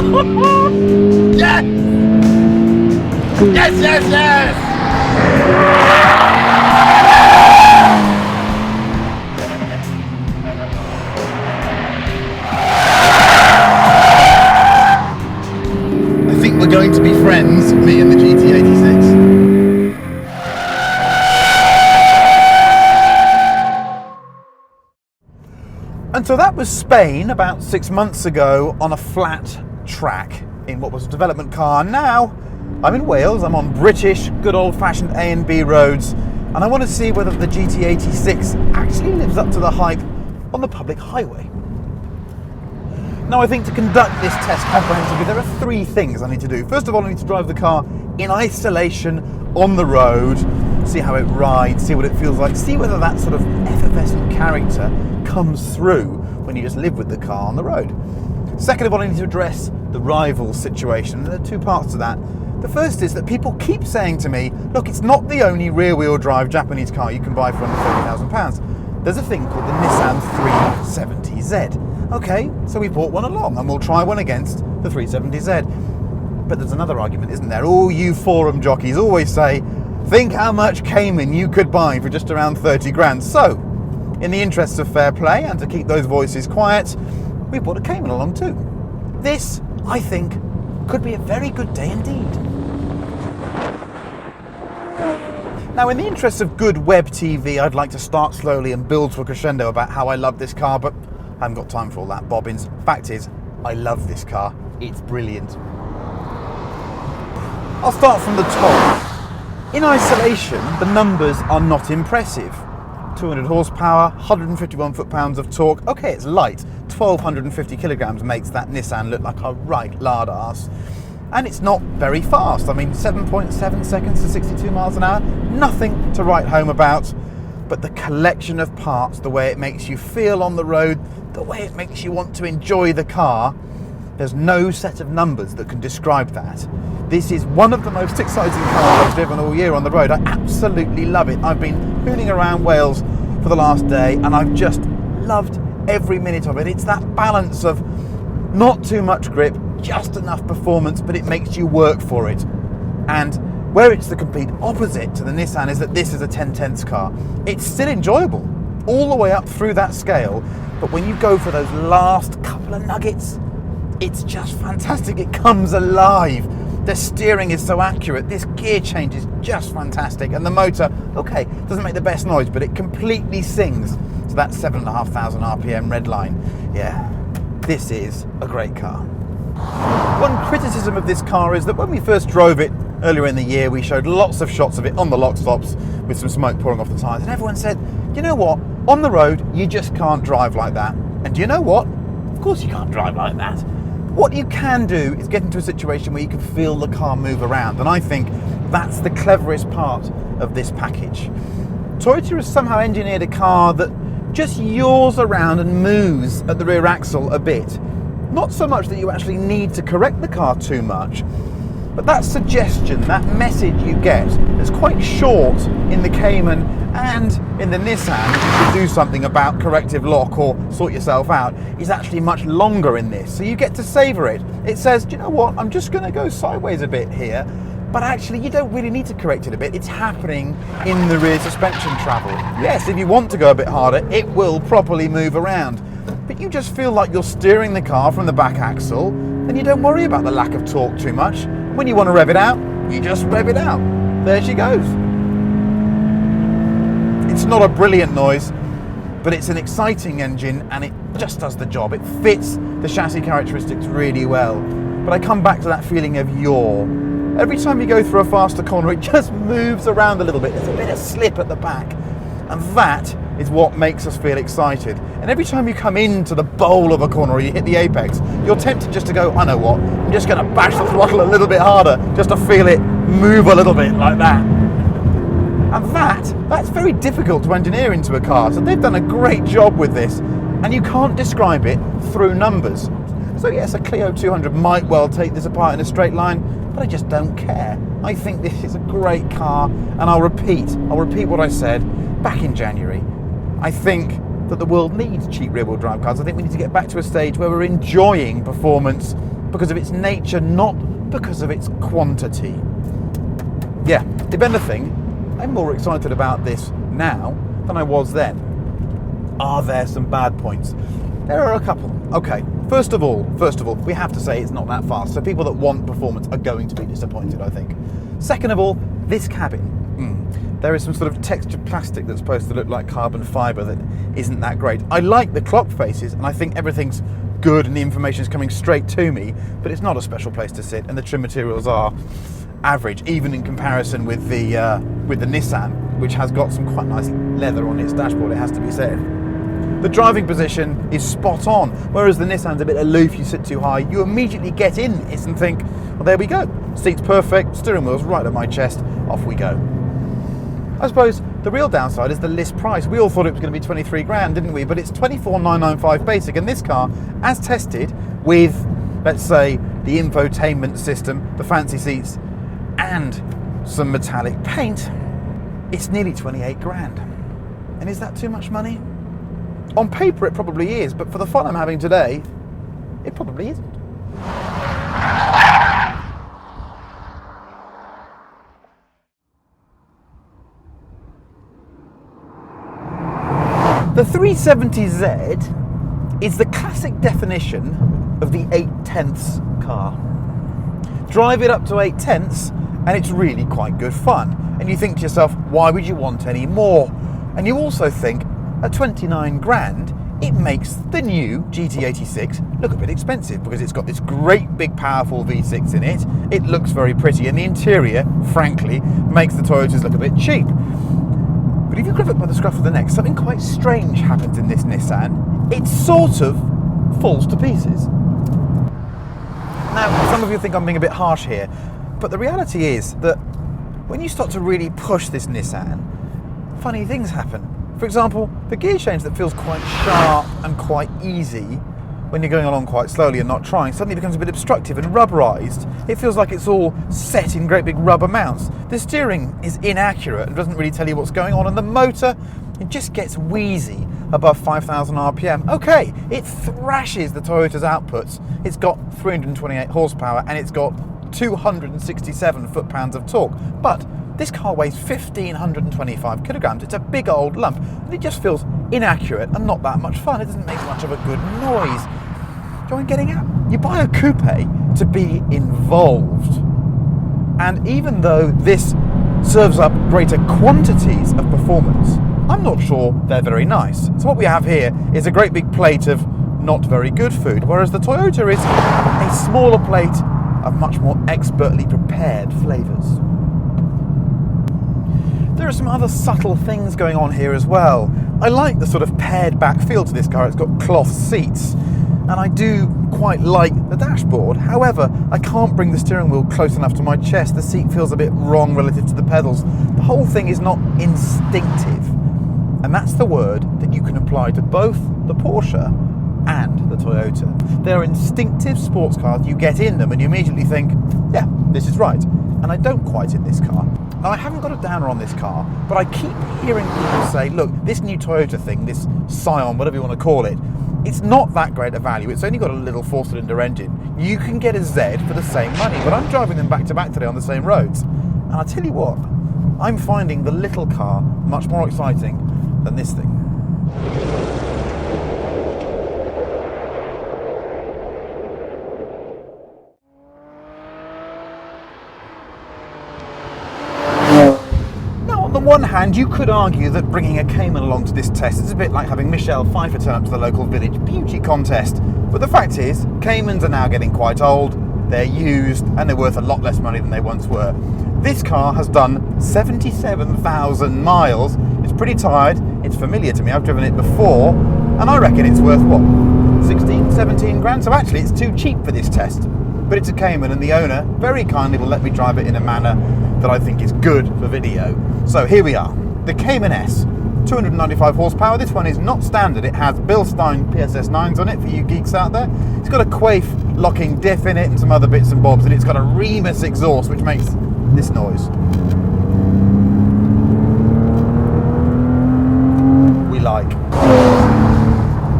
Yes! Yes, yes, yes! I think we're going to be friends, me and the GT-86. And so that was Spain about 6 months ago on a flat track in what was a development car. Now I'm in Wales, I'm on British, good old-fashioned A and B roads, and I want to see whether the GT-86 actually lives up to the hype on the public highway. Now I think to conduct this test comprehensively, there are three things I need to do. First of all, I need to drive the car in isolation on the road, see how it rides, see what it feels like, see whether that sort of effervescent character comes through when you just live with the car on the road. Second of all, I need to address the rival situation. There are two parts to that. The first is that people keep saying to me, look, it's not the only rear-wheel drive Japanese car you can buy for under £30,000. There's a thing called the Nissan 370Z. Okay, so we brought one along and we'll try one against the 370Z. But there's another argument, isn't there? All you forum jockeys always say, think how much Cayman you could buy for just around 30 grand. So, in the interests of fair play and to keep those voices quiet, we brought a Cayman along too. This, I think, could be a very good day indeed. Now, in the interests of good web TV, I'd like to start slowly and build to a crescendo about how I love this car, but I haven't got time for all that bobbins. Fact is, I love this car. It's brilliant. I'll start from the top. In isolation, the numbers are not impressive. 200 horsepower, 151 foot-pounds of torque. Okay, it's light. 1,250 kilograms makes that Nissan look like a right lard ass. And it's not very fast. I mean, 7.7 seconds to 62 miles an hour. Nothing to write home about. But the collection of parts, the way it makes you feel on the road, the way it makes you want to enjoy the car, there's no set of numbers that can describe that. This is one of the most exciting cars I've driven all year on the road. I absolutely love it. I've been hooning around Wales for the last day and I've just loved every minute of it. It's that balance of not too much grip, just enough performance, but it makes you work for it. And where it's the complete opposite to the Nissan is that this is a 10/10ths car. It's still enjoyable all the way up through that scale, but when you go for those last couple of nuggets, it's just fantastic. It comes alive. The steering is so accurate. This gear change is just fantastic. And the motor, okay, doesn't make the best noise, but it completely sings to that 7,500 RPM red line. Yeah, this is a great car. One criticism of this car is that when we first drove it earlier in the year, we showed lots of shots of it on the lock stops with some smoke pouring off the tyres. And everyone said, you know what? On the road, you just can't drive like that. And do you know what? Of course you can't drive like that. What you can do is get into a situation where you can feel the car move around, and I think that's the cleverest part of this package. Toyota has somehow engineered a car that just yaws around and moves at the rear axle a bit. Not so much that you actually need to correct the car too much, but that suggestion, that message you get is quite short in the Cayman and in the Nissan, if you should do something about corrective lock or sort yourself out, is actually much longer in this. So you get to savour it. It says, do you know what, I'm just going to go sideways a bit here, but actually you don't really need to correct it a bit. It's happening in the rear suspension travel. Yes, if you want to go a bit harder, it will properly move around. But you just feel like you're steering the car from the back axle, and you don't worry about the lack of torque too much. When you want to rev it out, you just rev it out. There she goes. It's not a brilliant noise, but it's an exciting engine and it just does the job. It fits the chassis characteristics really well. But I come back to that feeling of yaw. Every time you go through a faster corner, it just moves around a little bit. There's a bit of slip at the back. And that is what makes us feel excited. And every time you come into the bowl of a corner or you hit the apex, you're tempted just to go, I know what, I'm just going to bash the throttle a little bit harder just to feel it move a little bit like that. And that's very difficult to engineer into a car. So they've done a great job with this, and you can't describe it through numbers. So yes, a Clio 200 might well take this apart in a straight line, but I just don't care. I think this is a great car, and I'll repeat what I said back in January. I think that the world needs cheap rear-wheel drive cars. I think we need to get back to a stage where we're enjoying performance because of its nature, not because of its quantity. Yeah, if anything, I'm more excited about this now than I was then. Are there some bad points? There are a couple. Okay, first of all, we have to say it's not that fast, so people that want performance are going to be disappointed, I think. Second of all, this cabin. There is some sort of textured plastic that's supposed to look like carbon fibre that isn't that great. I like the clock faces, and I think everything's good and the information is coming straight to me, but it's not a special place to sit, and the trim materials are average, even in comparison with the Nissan, which has got some quite nice leather on its dashboard, it has to be said. The driving position is spot on, whereas the Nissan's a bit aloof, you sit too high, you immediately get in this and think, well, there we go. Seat's perfect, steering wheel's right at my chest, off we go. I suppose the real downside is the list price. We all thought it was going to be 23 grand, didn't we? But it's 24,995 basic, and this car, as tested with, let's say, the infotainment system, the fancy seats, and some metallic paint, it's nearly 28 grand. And is that too much money? On paper it probably is, but for the fun I'm having today, it probably isn't. The 370Z is the classic definition of the 8/10ths car. Drive it up to 8/10ths and it's really quite good fun. And you think to yourself, why would you want any more? And you also think, at 29 grand, it makes the new GT-86 look a bit expensive because it's got this great big powerful V6 in it. It looks very pretty, and the interior, frankly, makes the Toyotas look a bit cheap. But if you grab it by the scruff of the neck, something quite strange happens in this Nissan. It sort of falls to pieces. Now, some of you think I'm being a bit harsh here, but the reality is that when you start to really push this Nissan, funny things happen. For example, the gear change that feels quite sharp and quite easy when you're going along quite slowly and not trying suddenly becomes a bit obstructive and rubberized. It feels like it's all set in great big rubber mounts. The steering is inaccurate and doesn't really tell you what's going on, and the motor, it just gets wheezy above 5,000 RPM. Okay, it thrashes the Toyota's outputs. It's got 328 horsepower and it's got 267 foot-pounds of torque, but this car weighs 1,525 kilograms. It's a big old lump, and it just feels inaccurate and not that much fun. It doesn't make much of a good noise. Do you know what I'm getting at? You buy a coupe to be involved. And even though this serves up greater quantities of performance, I'm not sure they're very nice. So what we have here is a great big plate of not very good food, whereas the Toyota is a smaller plate of much more expertly prepared flavours. There are some other subtle things going on here as well. I like the sort of pared back feel to this car. It's got cloth seats, and I do quite like the dashboard. However, I can't bring the steering wheel close enough to my chest. The seat feels a bit wrong relative to the pedals. The whole thing is not instinctive, and that's the word that you can apply to both the Porsche and the Toyota. They're instinctive sports cars. You get in them and you immediately think, yeah, this is right. And I don't quite in this car. Now, I haven't got a downer on this car, but I keep hearing people say, look, this new Toyota thing, this Scion, whatever you want to call it, it's not that great a value. It's only got a little four-cylinder engine. You can get a Z for the same money, but I'm driving them back to back today on the same roads. And I'll tell you what, I'm finding the little car much more exciting than this thing. On the one hand, you could argue that bringing a Cayman along to this test is a bit like having Michelle Pfeiffer turn up to the local village beauty contest. But the fact is, Caymans are now getting quite old, they're used, and they're worth a lot less money than they once were. This car has done 77,000 miles. It's pretty tired, it's familiar to me, I've driven it before, and I reckon it's worth, what, 16, 17 grand? So actually it's too cheap for this test. But it's a Cayman, and the owner very kindly will let me drive it in a manner that I think is good for video. So here we are, the Cayman S, 295 horsepower. This one is not standard. It has Bilstein PSS 9s on it for you geeks out there. It's got a Quaife locking diff in it and some other bits and bobs, and it's got a Remus exhaust which makes this noise. We like.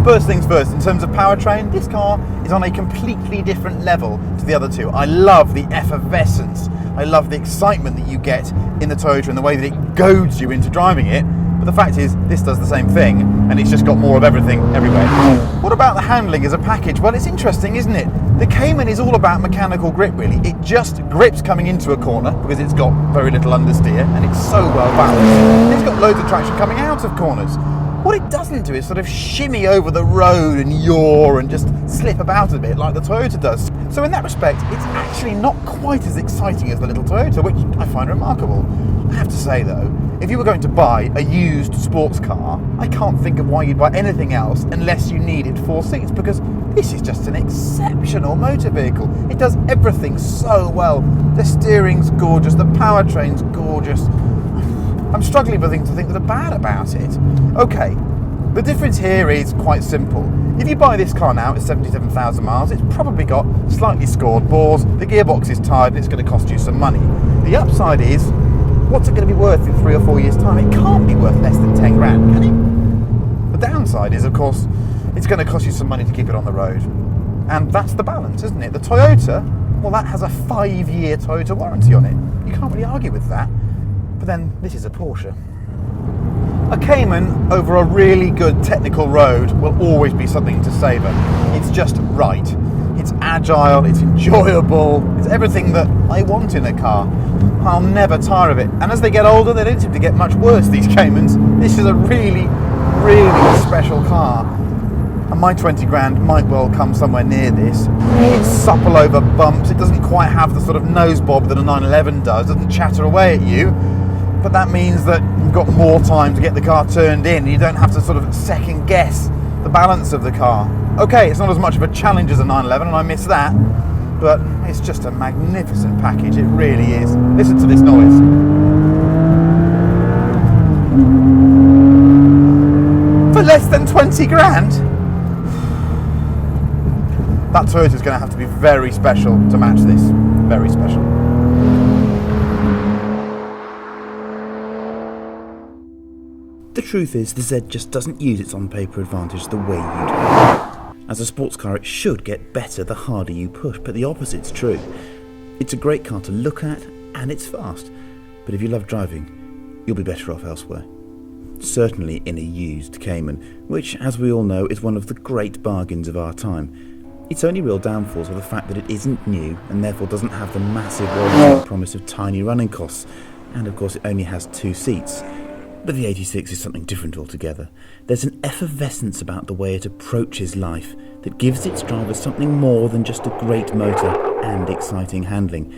First things first, in terms of powertrain, this car is on a completely different level to the other two. I love the effervescence, I love the excitement that you get in the Toyota and the way that it goads you into driving it. But the fact is, this does the same thing, and it's just got more of everything everywhere. What about the handling as a package? Well, it's interesting, isn't it? The Cayman is all about mechanical grip, really. It just grips coming into a corner because it's got very little understeer, and it's so well balanced. And it's got loads of traction coming out of corners. What it doesn't do is sort of shimmy over the road and yaw and just slip about a bit like the Toyota does. So in that respect, it's actually not quite as exciting as the little Toyota, which I find remarkable. I have to say though, if you were going to buy a used sports car, I can't think of why you'd buy anything else unless you needed 4 seats, because this is just an exceptional motor vehicle. It does everything so well. The steering's gorgeous, the powertrain's gorgeous. I'm struggling for things to think that are bad about it. Okay, the difference here is quite simple. If you buy this car now at 77,000 miles, it's probably got slightly scored bores, the gearbox is tired, and it's going to cost you some money. The upside is, what's it going to be worth in 3 or 4 years' time? It can't be worth less than 10 grand, can it? The downside is, of course, it's going to cost you some money to keep it on the road. And that's the balance, isn't it? The Toyota, well, that has a 5-year Toyota warranty on it. You can't really argue with that. But then this is a Porsche. A Cayman over a really good technical road will always be something to savour. It's just right. It's agile, it's enjoyable, it's everything that I want in a car. I'll never tire of it. And as they get older, they don't seem to get much worse, these Caymans. This is a really, really special car. And my 20 grand might well come somewhere near this. It's supple over bumps, it doesn't quite have the sort of nose bob that a 911 does, it doesn't chatter away at you. But that means that you've got more time to get the car turned in, and you don't have to sort of second guess the balance of the car. Okay, it's not as much of a challenge as a 911, and I miss that, but it's just a magnificent package, it really is. Listen to this noise. For less than 20 grand? That Toyota's going to have to be very special to match this. Very special. The truth is, the Z just doesn't use its on-paper advantage the way you do. As a sports car, it should get better the harder you push, but the opposite's true. It's a great car to look at, and it's fast. But if you love driving, you'll be better off elsewhere. Certainly in a used Cayman, which, as we all know, is one of the great bargains of our time. Its only real downfalls are the fact that it isn't new, and therefore doesn't have the massive warranty promise of tiny running costs. And of course, it only has 2 seats. But the 86 is something different altogether. There's an effervescence about the way it approaches life that gives its drivers something more than just a great motor and exciting handling.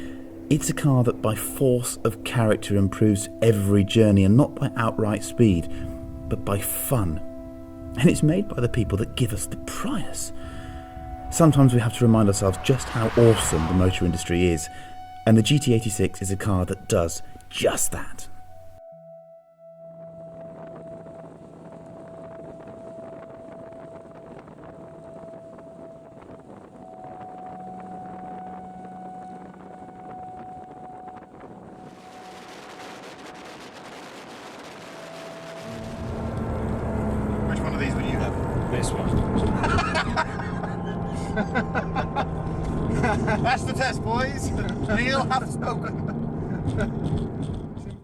It's a car that by force of character improves every journey, and not by outright speed, but by fun. And it's made by the people that give us the Prius. Sometimes we have to remind ourselves just how awesome the motor industry is, and the GT-86 is a car that does just that. Which one of these will you have? This one. That's the test, boys. Neil has spoken.